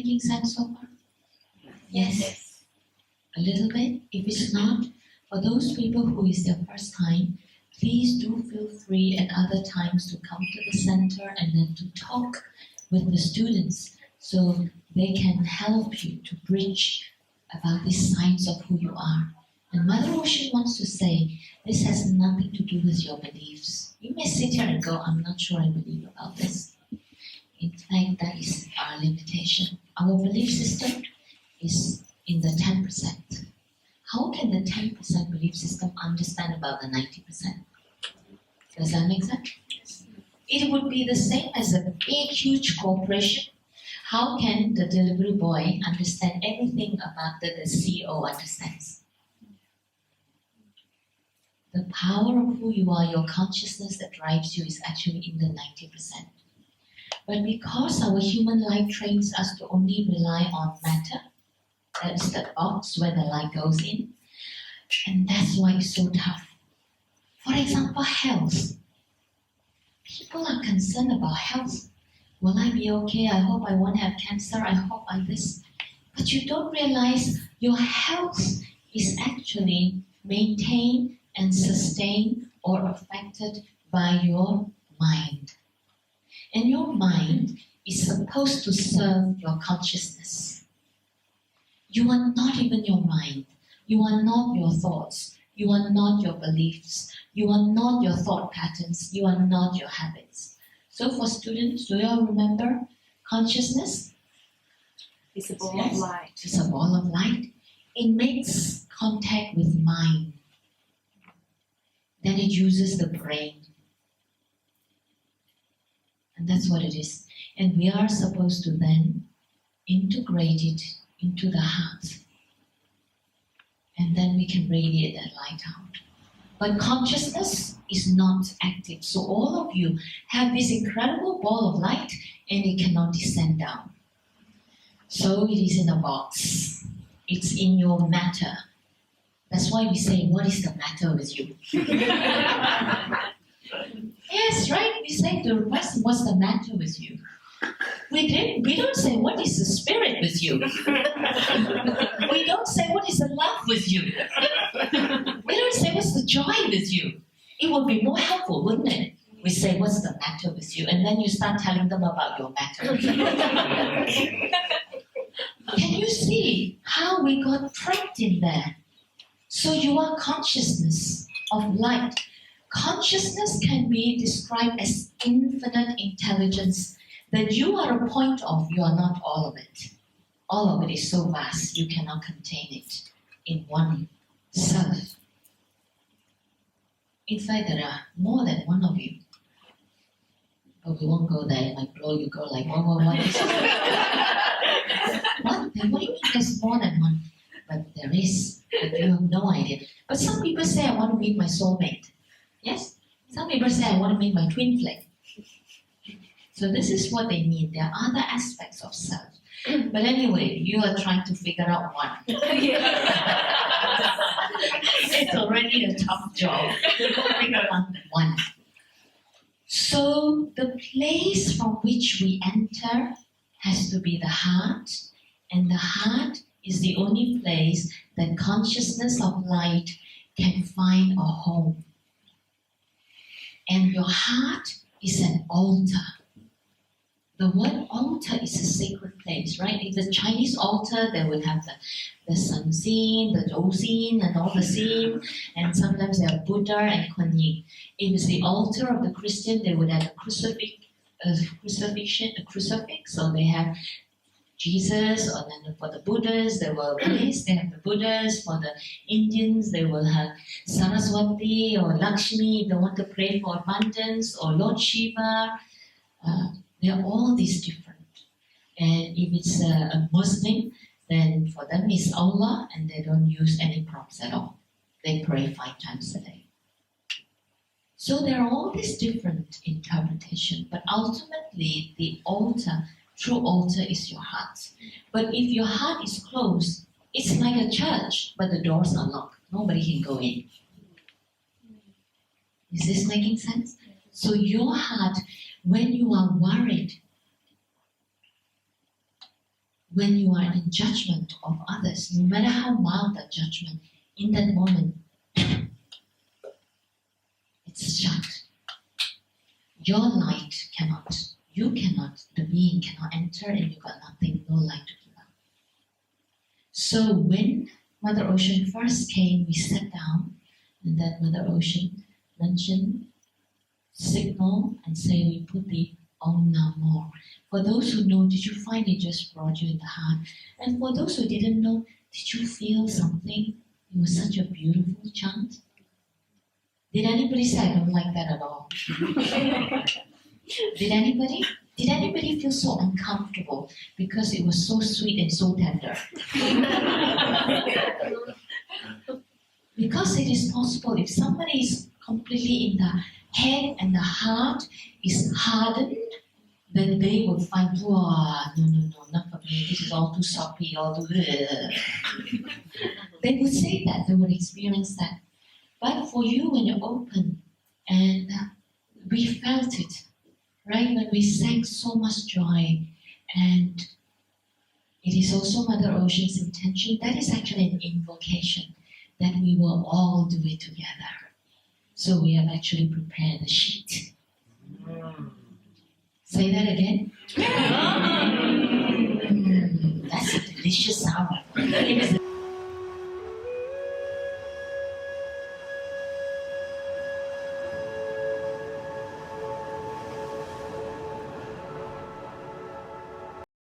Making sense so far? Yes. A little bit. If it's not, for those people who is their first time, please do feel free at other times to come to the center and then to talk with the students so they can help you to bridge about these signs of who you are. And Mother Ocean wants to say, this has nothing to do with your beliefs. You may sit here and go, I'm not sure I believe about this. In fact, that is our limitation. Our belief system is in the 10%. How can the 10% belief system understand about the 90%? Does that make sense? It would be the same as a big, huge corporation. How can the delivery boy understand everything about the CEO understands? The power of who you are, your consciousness that drives you is actually in the 90%. But because our human life trains us to only rely on matter, that's the box where the light goes in, and that's why it's so tough. For example, health. People are concerned about health. Will I be okay? I hope I won't have cancer. I hope I this. But you don't realize your health is actually maintained and sustained or affected by your mind. And your mind is supposed to serve your consciousness. You are not even your mind. You are not your thoughts. You are not your beliefs. You are not your thought patterns. You are not your habits. So for students, do you all remember consciousness? It's a ball of light. It's a ball of light. It makes contact with mind. Then it uses the brain. And that's what it is. And we are supposed to then integrate it into the heart. And then we can radiate that light out. But consciousness is not active. So all of you have this incredible ball of light and it cannot descend down. So it is in a box. It's in your matter. That's why we say, what is the matter with you? Yes, right? We say to the person, what's the matter with you? We don't say, what is the spirit with you? We don't say, what is the love with you? We don't say, what's the joy with you? It would be more helpful, wouldn't it? We say, what's the matter with you? And then you start telling them about your matter. Can you see how we got trapped in there? So you are consciousness of light. Consciousness can be described as infinite intelligence, that you are a point of, you are not all of it. All of it is so vast, you cannot contain it in one self. In fact, there are more than one of you. But we won't go there, it might blow you go like, what? What? What do you mean there's more than one? But there is, but you have no idea. But some people say, I want to meet my soulmate. Yes? Some people say, I want to meet my twin flame. So this is what they mean. There are other aspects of self. But anyway, you are trying to figure out one. It's already a tough job to figure out one. So the place from which we enter has to be the heart, and the heart is the only place that consciousness of light can find a home. And your heart is an altar. The word altar is a sacred place, right? In the Chinese altar, they would have the sun scene, the Zhou scene, and all the scene, and sometimes they have Buddha and Kuan Yin. If it's the altar of the Christian, they would have a crucifix, so they have Jesus, or then for the Buddhas, they will they have the Buddhas. For the Indians, they will have Saraswati or Lakshmi if they want to pray for abundance, or Lord Shiva. They are all these different. And if it's a Muslim, then for them it's Allah, and they don't use any props at all. They pray 5 times a day. So there are all these different interpretations, but ultimately the altar, true altar, is your heart. But if your heart is closed, it's like a church, but the doors are locked. Nobody can go in. Is this making sense? So your heart, when you are worried, when you are in judgment of others, no matter how mild that judgment, in that moment, it's shut. Your light cannot, you cannot, the being cannot enter, and you got nothing, no light to give out. So when Mother Ocean first came, we sat down, and then Mother Ocean mentioned, signal, and say we put the Om Namo. For those who know, did you find it just brought you in the heart? And for those who didn't know, did you feel something? It was such a beautiful chant. Did anybody say I don't like that at all? Did anybody? Did anybody feel so uncomfortable because it was so sweet and so tender? Because it is possible if somebody is completely in the head and the heart is hardened, then they will find, wow, no, not for me, this is all too soppy, all too... They would say that, they would experience that. But for you, when you're open, and we felt it, right? When we sang so much joy, and it is also Mother Ocean's intention, that is actually an invocation, that we will all do it together. So we have actually prepared a sheet. Say that again. That's a delicious sound.